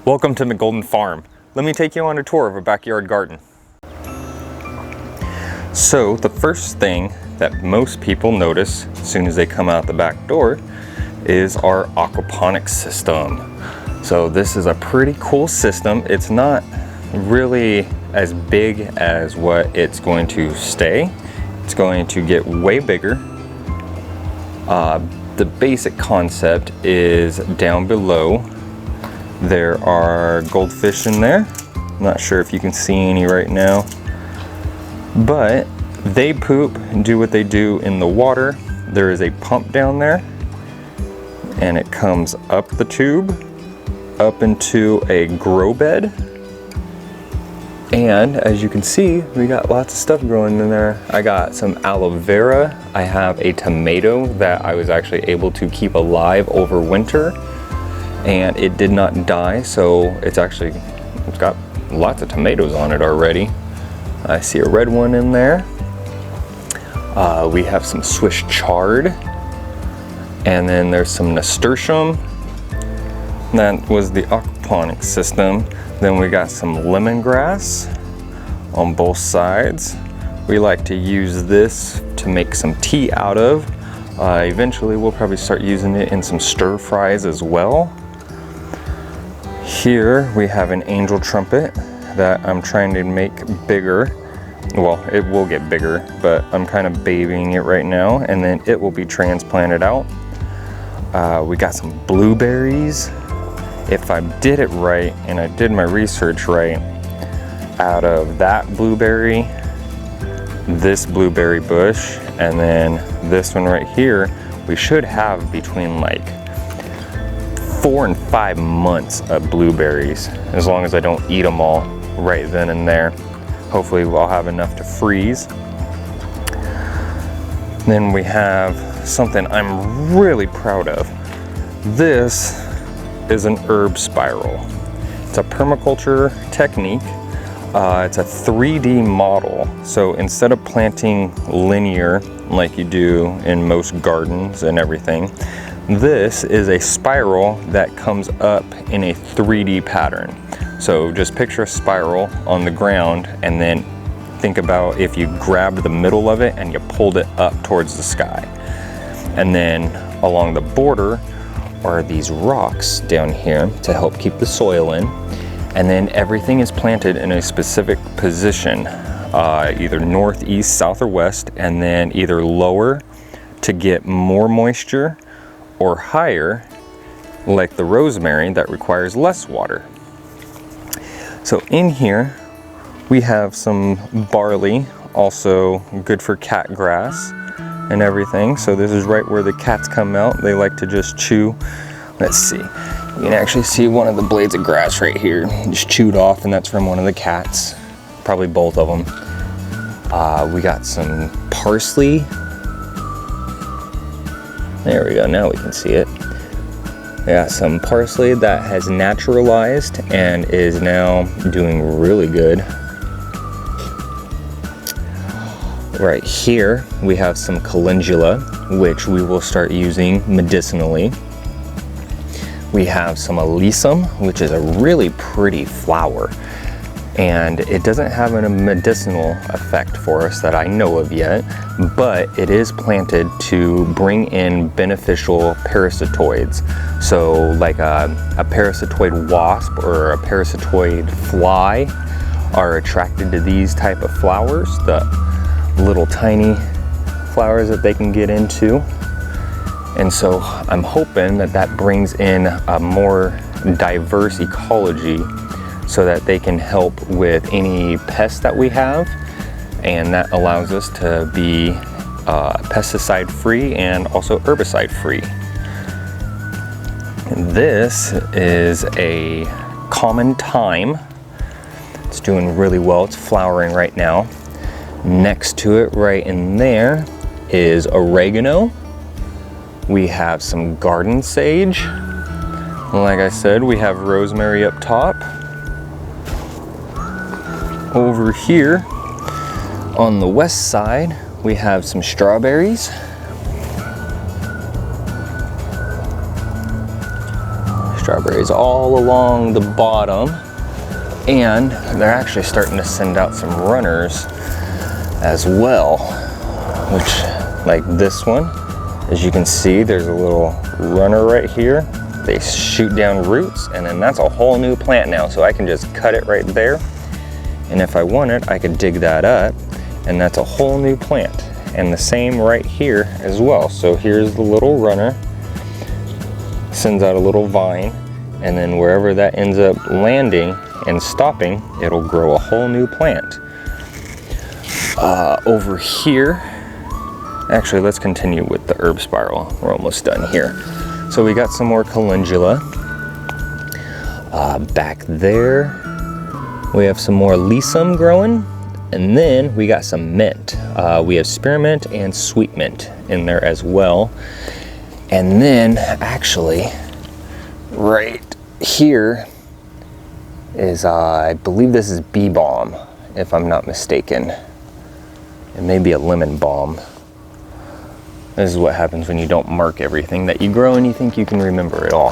Welcome to McGolden Farm. Let me take you on a tour of a backyard garden. So the first thing that most people notice as soon as they come out the back door is our aquaponics system. So this is a pretty cool system. It's not really as big as what it's going to stay. It's going to get way bigger. The basic concept is down below. There are goldfish in there. I'm not sure if you can see any right now, but they poop and do what they do in the water. There is a pump down there and it comes up the tube, up into a grow bed. And as you can see, we got lots of stuff growing in there. I got some aloe vera. I have a tomato that I was actually able to keep alive over winter, and it did not die, so it's got lots of tomatoes on it already. I see a red one in there. We have some Swiss chard, and then there's some nasturtium. That was the aquaponics system. Then we got some lemongrass on both sides. We like to use this to make some tea out of. Eventually we'll probably start using it in some stir fries as well. Here we have an angel trumpet that I'm trying to make bigger. Well, it will get bigger, but I'm kind of babying it right now, and then it will be transplanted out. We got some blueberries. If I did it right and I did my research right, out of that blueberry, this blueberry bush, and then this one right here, we should have between like 4 and 5 months of blueberries, as long as I don't eat them all right then and there. Hopefully I'll have enough to freeze. Then we have something I'm really proud of. This is an herb spiral. It's a permaculture technique. It's a 3D model. So instead of planting linear like you do in most gardens and everything, this is a spiral that comes up in a 3D pattern. So just picture a spiral on the ground, and then think about if you grabbed the middle of it and you pulled it up towards the sky. And then along the border are these rocks down here to help keep the soil in. And then everything is planted in a specific position, either north, east, south, or west, and then either lower to get more moisture, or higher, like the rosemary, that requires less water. So in here we have some barley, also good for cat grass and everything. So this is right where the cats come out. They like to just chew. Let's see, you can actually see one of the blades of grass right here just chewed off, and that's from one of the cats, probably both of them. We got some parsley. There we go, now we can see it. We got some parsley that has naturalized and is now doing really good. Right here we have some calendula, which we will start using medicinally. We have some alyssum, which is a really pretty flower, and it doesn't have a medicinal effect for us that I know of yet, but it is planted to bring in beneficial parasitoids. So like a parasitoid wasp or a parasitoid fly are attracted to these type of flowers, the little tiny flowers that they can get into. And so I'm hoping that that brings in a more diverse ecology so that they can help with any pests that we have, and that allows us to be pesticide free and also herbicide free. And this is a common thyme. It's doing really well. It's flowering right now. Next to it right in there is oregano. We have some garden sage. Like I said, we have rosemary up top. Over here on the west side, we have some strawberries. strawberries all along the bottom, and they're actually starting to send out some runners as well, which, like this one, as you can see, there's a little runner right here. They shoot down roots, and then that's a whole new plant now, so I can just cut it right there, and if I wanted, I could dig that up, and that's a whole new plant. And the same right here as well. So here's the little runner, sends out a little vine, and then wherever that ends up landing and stopping, it'll grow a whole new plant. Over here, actually let's continue with the herb spiral. We're almost done here. So we got some more calendula. Back there, we have some more lysum growing, and then we got some mint. We have spearmint and sweet mint in there as well. And then actually, right here is, I believe this is bee balm, if I'm not mistaken. It may be a lemon balm. This is what happens when you don't mark everything that you grow and you think you can remember it all.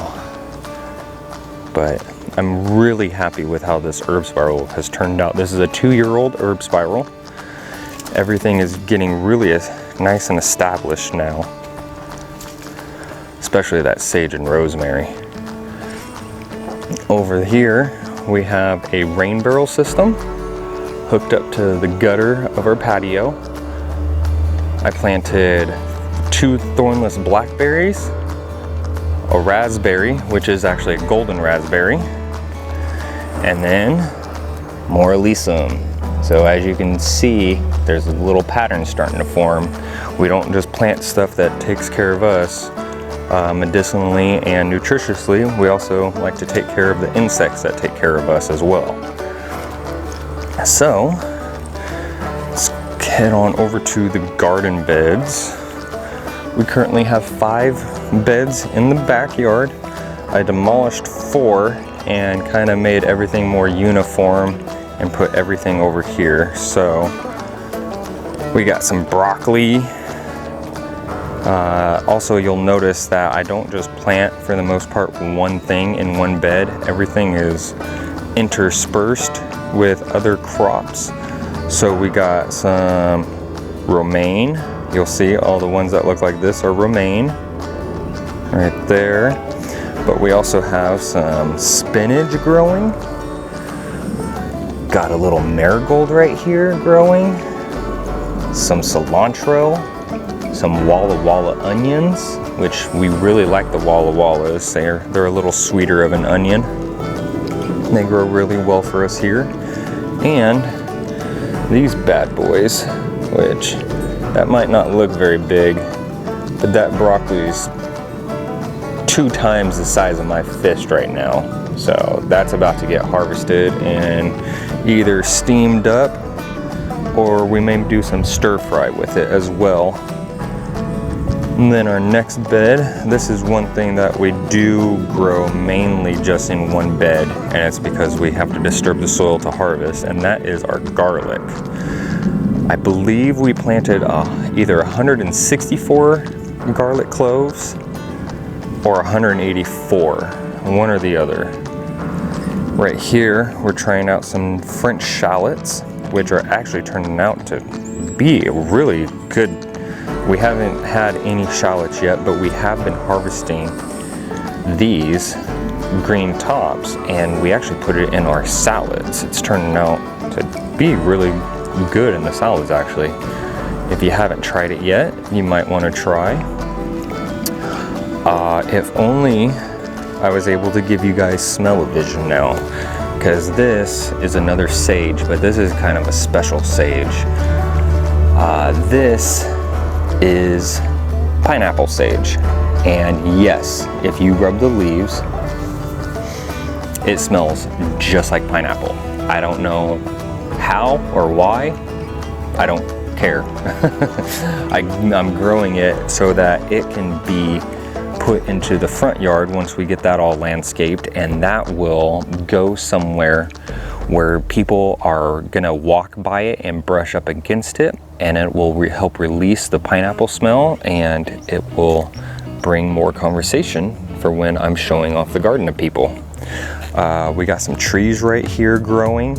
But I'm really happy with how this herb spiral has turned out. This is a 2-year-old herb spiral. Everything is getting really nice and established now, especially that sage and rosemary. Over here, we have a rain barrel system hooked up to the gutter of our patio. I planted 2 thornless blackberries, a raspberry, which is actually a golden raspberry, and then more lysum. So as you can see, there's a little pattern starting to form. We don't just plant stuff that takes care of us medicinally and nutritiously. We also like to take care of the insects that take care of us as well. So let's head on over to the garden beds. We currently have 5 beds in the backyard. I demolished 4 and kind of made everything more uniform and put everything over here. So we got some broccoli. Also, you'll notice that I don't just plant, for the most part, one thing in one bed. Everything is interspersed with other crops. So we got some romaine. You'll see all the ones that look like this are romaine right there. But we also have some spinach growing. Got a little marigold right here growing. Some cilantro, some Walla Walla onions, which we really like the Walla Wallas. They're a little sweeter of an onion. They grow really well for us here. And these bad boys, which that might not look very big, but that broccoli's 2 times the size of my fist right now. So that's about to get harvested and either steamed up, or we may do some stir fry with it as well. And then our next bed, this is one thing that we do grow mainly just in one bed, and it's because we have to disturb the soil to harvest, and that is our garlic. I believe we planted either 164 garlic cloves or 184, one or the other. Right here, we're trying out some French shallots, which are actually turning out to be really good. We haven't had any shallots yet, but we have been harvesting these green tops, and we actually put it in our salads. It's turning out to be really good in the salads, actually. If you haven't tried it yet, you might want to try. If only I was able to give you guys smell-o-vision now, because this is another sage, but this is kind of a special sage. This is pineapple sage, and yes, if you rub the leaves, it smells just like pineapple. I don't know how or why, I don't care. I'm growing it so that it can be put into the front yard once we get that all landscaped, and that will go somewhere where people are gonna walk by it and brush up against it, and it will help release the pineapple smell, and it will bring more conversation for when I'm showing off the garden to people. We got some trees right here growing.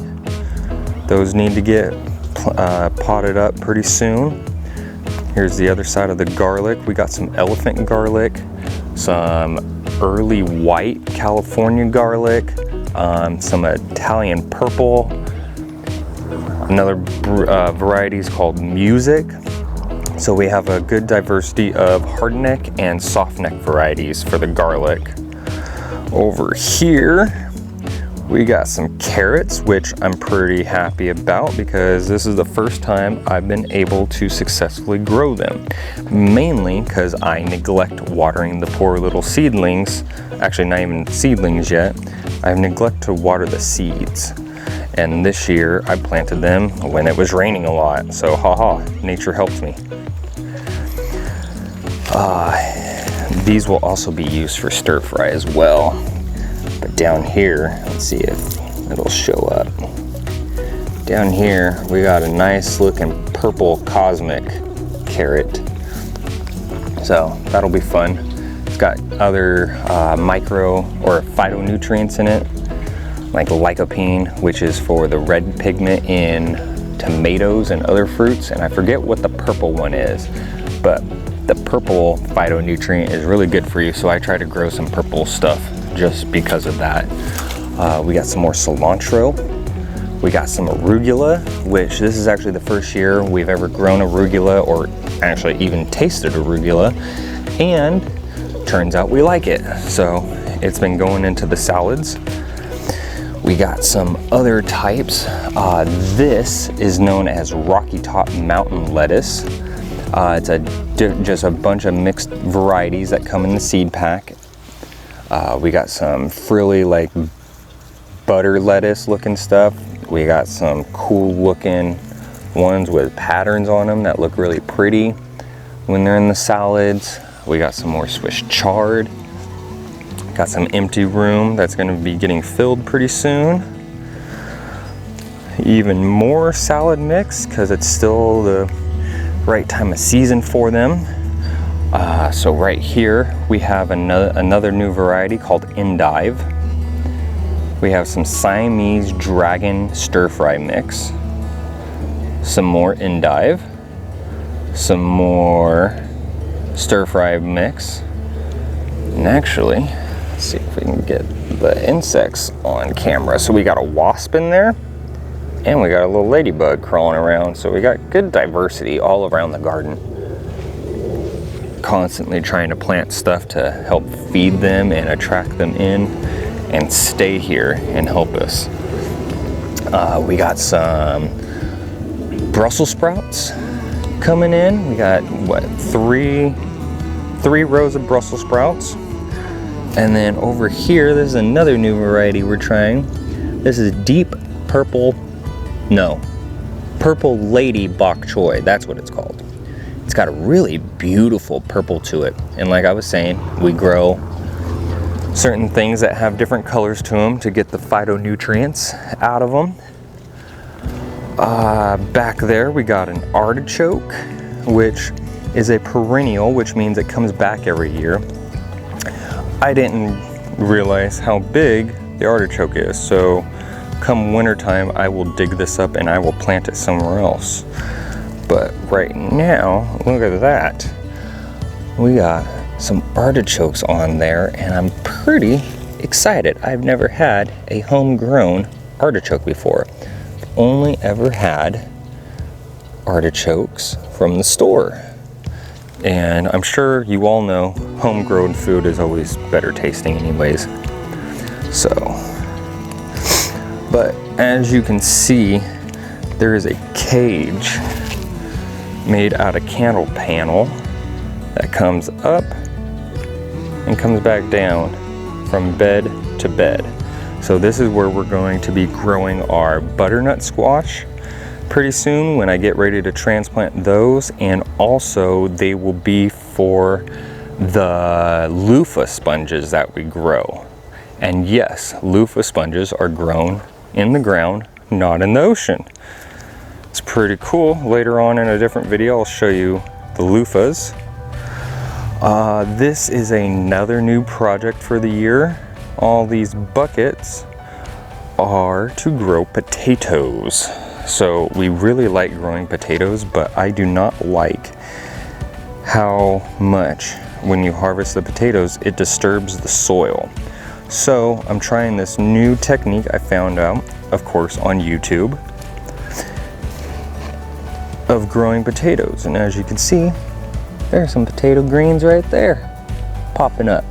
Those need to get potted up pretty soon. Here's the other side of the garlic. We got some elephant garlic, some early white California garlic, some Italian purple. Another variety is called Music. So we have a good diversity of hardneck and softneck varieties for the garlic. Over here, we got some carrots, which I'm pretty happy about because this is the first time I've been able to successfully grow them. Mainly because I neglect watering the poor little seedlings. Actually, not even seedlings yet. I neglect to water the seeds. And this year I planted them when it was raining a lot. So haha, nature helped me. These will also be used for stir fry as well. But down here, let's see if it'll show up. Down here, we got a nice looking purple cosmic carrot. So that'll be fun. It's got other micro or phytonutrients in it, like lycopene, which is for the red pigment in tomatoes and other fruits. And I forget what the purple one is, but the purple phytonutrient is really good for you. So I try to grow some purple stuff just because of that. We got some more cilantro. We got some arugula, which this is actually the first year we've ever grown arugula or actually even tasted arugula. And turns out we like it. So it's been going into the salads. We got some other types. This is known as Rocky Top Mountain lettuce. It's just a bunch of mixed varieties that come in the seed pack. We got some frilly like butter lettuce looking stuff. We got some cool looking ones with patterns on them that look really pretty when they're in the salads. We got some more Swiss chard. Got some empty room that's going to be getting filled pretty soon. Even more salad mix because it's still the right time of season for them. So right here we have another new variety called Endive. We have some Siamese dragon stir fry mix, some more Endive, some more stir fry mix, and actually let's see if we can get the insects on camera. So we got a wasp in there and we got a little ladybug crawling around. So we got good diversity all around the garden. Constantly trying to plant stuff to help feed them and attract them in and stay here and help us. We got some Brussels sprouts coming in. We got what, three rows of Brussels sprouts. And then over here, this is another new variety we're trying. This is purple lady bok choy. That's what it's called. It's got a really beautiful purple to it. And like I was saying, we grow certain things that have different colors to them to get the phytonutrients out of them. Back there, we got an artichoke, which is a perennial, which means it comes back every year. I didn't realize how big the artichoke is, so come wintertime I will dig this up and I will plant it somewhere else. But right now, look at that. We got some artichokes on there and I'm pretty excited. I've never had a homegrown artichoke before. I've only ever had artichokes from the store. And I'm sure you all know homegrown food is always better tasting anyways. So, but as you can see, there is a cage made out of candle panel that comes up and comes back down from bed to bed. So this is where we're going to be growing our butternut squash pretty soon when I get ready to transplant those, and also they will be for the loofah sponges that we grow. And yes, loofah sponges are grown in the ground, not in the ocean. It's pretty cool. Later on in a different video I'll show you the loofahs. This is another new project for the year. All these buckets are to grow potatoes. So we really like growing potatoes, but I do not like how much when you harvest the potatoes, it disturbs the soil. So I'm trying this new technique I found out, of course, on YouTube of growing potatoes. And as you can see, there's some potato greens right there popping up.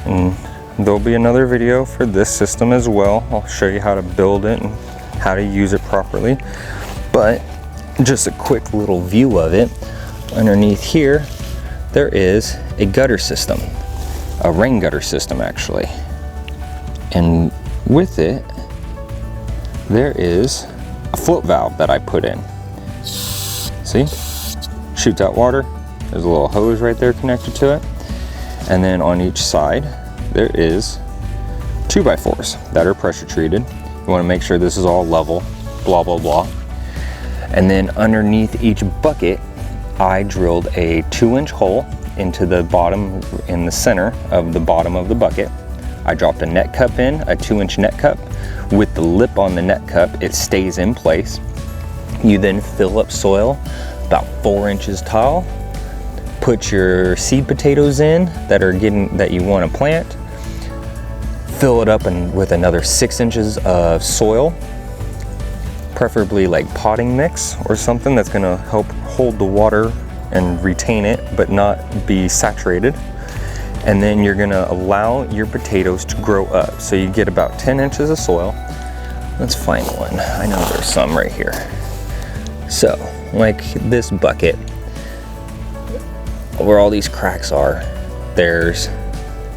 And there'll be another video for this system as well. I'll show you how to build it and how to use it properly. But just a quick little view of it. Underneath here, there is a gutter system, a rain gutter system actually. And with it, there is a float valve that I put in. See? Shoots out water. There's a little hose right there connected to it. And then on each side, there is 2x4s that are pressure treated. You want to make sure this is all level, blah, blah, blah. And then underneath each bucket, I drilled a 2-inch hole into the bottom, in the center of the bottom of the bucket. I dropped a net cup in, a 2-inch net cup. With the lip on the net cup, it stays in place. You then fill up soil about 4 inches tall. Put your seed potatoes in that you want to plant. Fill it up with another 6 inches of soil, preferably like potting mix or something that's going to help hold the water and retain it but not be saturated. And then you're going to allow your potatoes to grow up. So you get about 10 inches of soil. Let's find one. I know there's some right here. So like this bucket, where all these cracks are, there's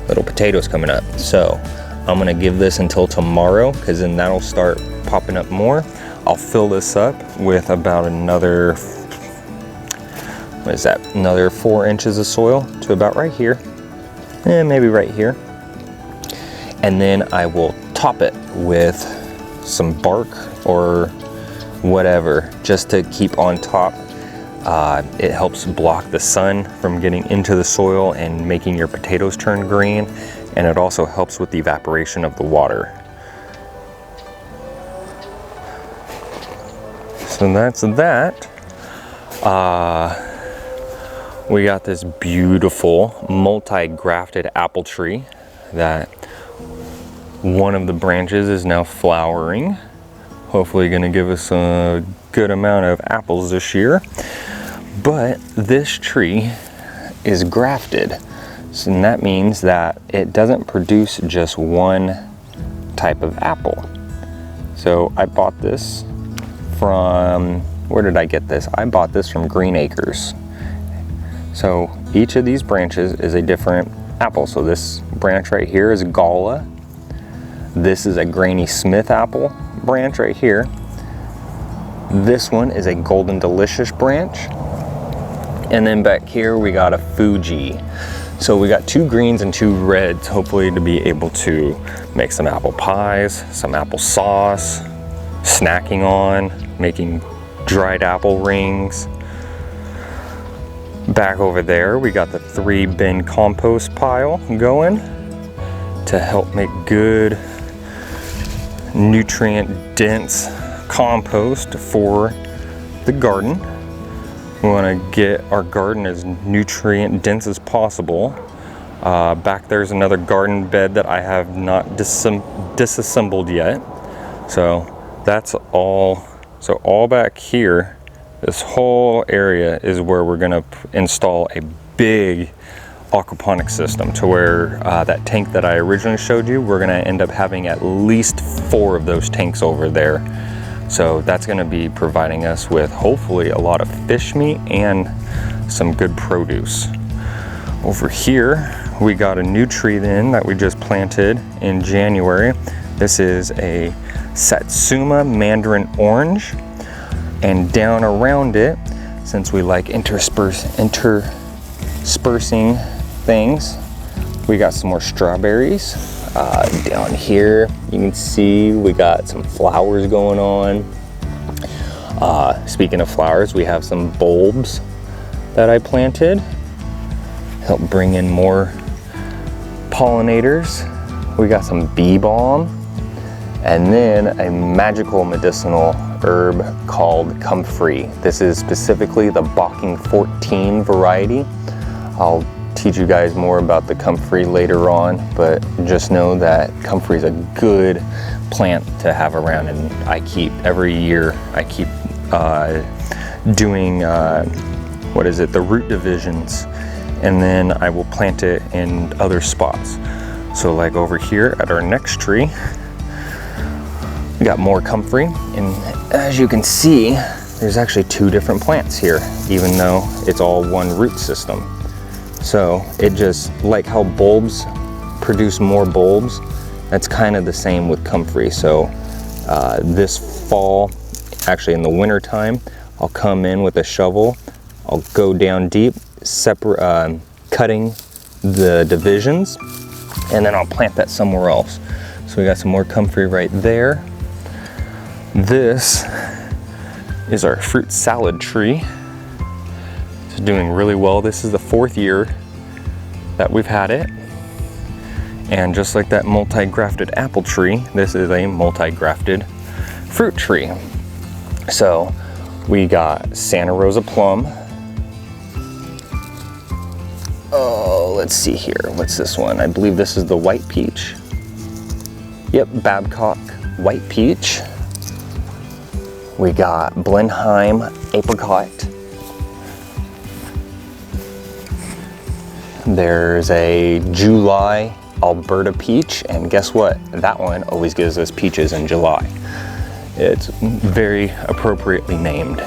little potatoes coming up. So I'm gonna give this until tomorrow, because then that'll start popping up more. I'll fill this up with about another, what is that? Another 4 inches of soil to about right here, and maybe right here. And then I will top it with some bark or whatever, just to keep on top. It helps block the sun from getting into the soil and making your potatoes turn green, and it also helps with the evaporation of the water. So that's that. We got this beautiful multi-grafted apple tree that one of the branches is now flowering. Hopefully gonna give us a good amount of apples this year. But this tree is grafted. So that means that it doesn't produce just one type of apple. So I bought this from, where did I get this? I bought this from Green Acres. So each of these branches is a different apple. So this branch right here is Gala. This is a Granny Smith apple branch right here. This one is a Golden Delicious branch. And then back here we got a Fuji. So we got 2 greens and 2 reds, hopefully to be able to make some apple pies, some apple sauce, snacking on, making dried apple rings. Back over there we got the 3-bin compost pile going to help make good nutrient dense compost for the garden. We want to get our garden as nutrient dense as possible. Back there's another garden bed that I have not disassembled yet. So that's all. So all back here, this whole area is where we're going to install a big aquaponics system, to where that tank that I originally showed you, we're going to end up having at least 4 of those tanks over there. So that's going to be providing us with hopefully a lot of fish meat and some good produce. Over here we got a new tree then that we just planted in January. This is a Satsuma Mandarin Orange, and down around it, since we like interspersing things, we got some more strawberries. Down here you can see we got some flowers going on. Speaking of flowers, we have some bulbs that I planted. Help bring in more pollinators. We got some bee balm, and then a magical medicinal herb called comfrey. This is specifically the Bocking 14 variety. I'll teach you guys more about the comfrey later on, but just know that comfrey is a good plant to have around, and every year I keep doing the root divisions, and then I will plant it in other spots. So like over here at our next tree, we got more comfrey, and as you can see, there's actually 2 different plants here, even though it's all one root system. So it just, like how bulbs produce more bulbs, that's kind of the same with comfrey. So this fall, actually in the winter time, I'll come in with a shovel, I'll go down deep, cutting the divisions, and then I'll plant that somewhere else. So we got some more comfrey right there. This is our fruit salad tree. It's doing really well. This is the 4th year that we've had it. And just like that multi-grafted apple tree, this is a multi-grafted fruit tree. So we got Santa Rosa plum. Oh, let's see here. What's this one? I believe this is the white peach. Yep, Babcock white peach. We got Blenheim apricot. There's a July Alberta peach, and guess what? That one always gives us peaches in July. It's very appropriately named.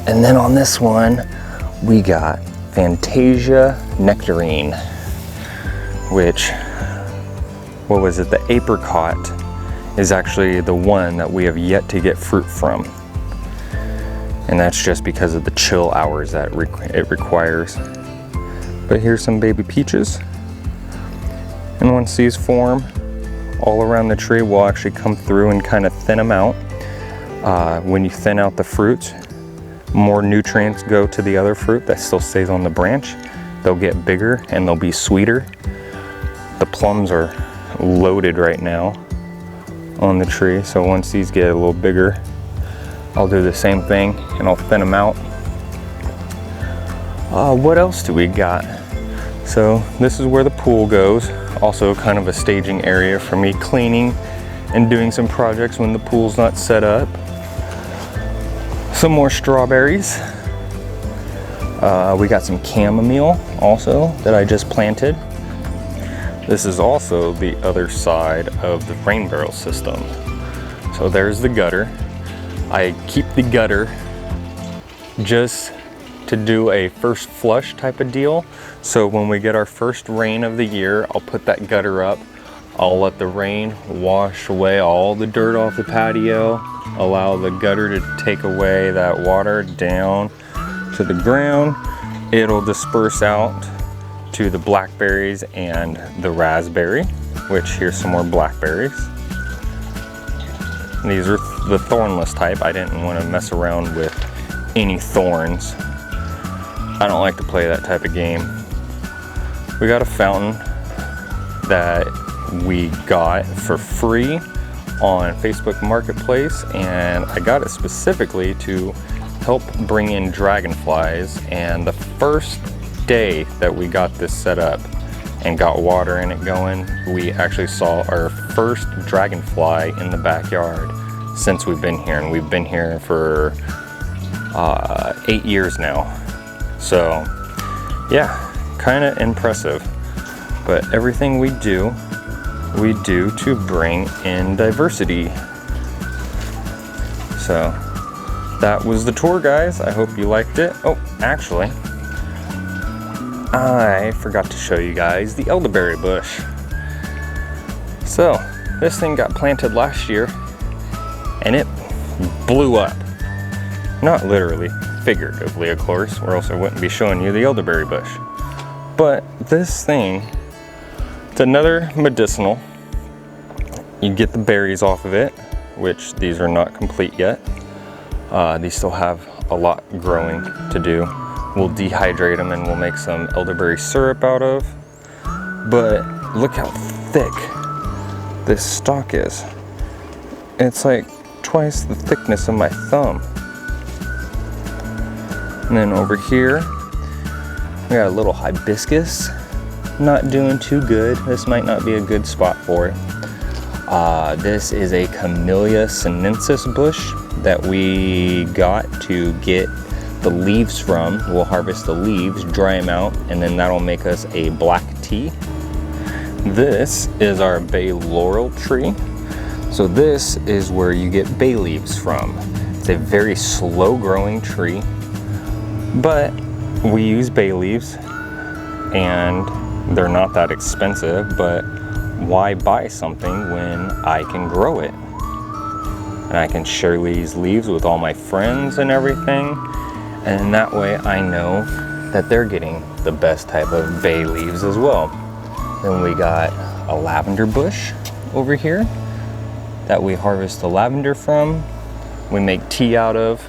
And then on this one, we got Fantasia nectarine, which, what was it? The apricot is actually the one that we have yet to get fruit from. And that's just because of the chill hours that it requires. But here's some baby peaches. And once these form all around the tree, we'll actually come through and kind of thin them out. When you thin out the fruit, more nutrients go to the other fruit that still stays on the branch. They'll get bigger and they'll be sweeter. The plums are loaded right now on the tree, so once these get a little bigger, I'll do the same thing and I'll thin them out. What else do we got? So this is where the pool goes. Also kind of a staging area for me cleaning and doing some projects when the pool's not set up. Some more strawberries. We got some chamomile also that I just planted. This is also the other side of the rain barrel system. So there's the gutter. I keep the gutter just to do a first flush type of deal. So when we get our first rain of the year, I'll put that gutter up. I'll let the rain wash away all the dirt off the patio, allow the gutter to take away that water down to the ground. It'll disperse out to the blackberries and the raspberry, which here's some more blackberries. These are the thornless type. I didn't want to mess around with any thorns. I don't like to play that type of game. We got a fountain that we got for free on Facebook Marketplace, and I got it specifically to help bring in dragonflies. And the first day that we got this set up and got water in it going, we actually saw our first dragonfly in the backyard since we've been here, and we've been here for 8 years now. So yeah, kind of impressive. But everything we do to bring in diversity. So that was the tour, guys. I hope you liked it. Oh, actually, I forgot to show you guys the elderberry bush. So this thing got planted last year and it blew up. Not literally, figuratively, of course, or else I wouldn't be showing you the elderberry bush. But this thing, it's another medicinal. You get the berries off of it, which these are not complete yet. These still have a lot growing to do. we'll dehydrate them and we'll make some elderberry syrup out of. But look how thick this stalk is. It's like twice the thickness of my thumb. And then over here, we got a little hibiscus. Not doing too good. This might not be a good spot for it. This is a Camellia sinensis bush that we got to get the leaves from. We'll harvest the leaves, dry them out, and then that'll make us a black tea. This is our bay laurel tree. So this is where you get bay leaves from. It's a very slow growing tree, but we use bay leaves and they're not that expensive, but why buy something when I can grow it? And I can share these leaves with all my friends and everything. And that way I know that they're getting the best type of bay leaves as well. Then we got a lavender bush over here that we harvest the lavender from. We make tea out of.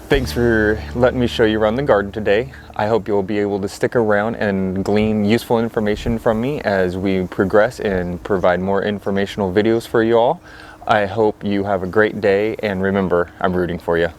Thanks for letting me show you around the garden today. I hope you'll be able to stick around and glean useful information from me as we progress and provide more informational videos for you all. I hope you have a great day, and remember, I'm rooting for you.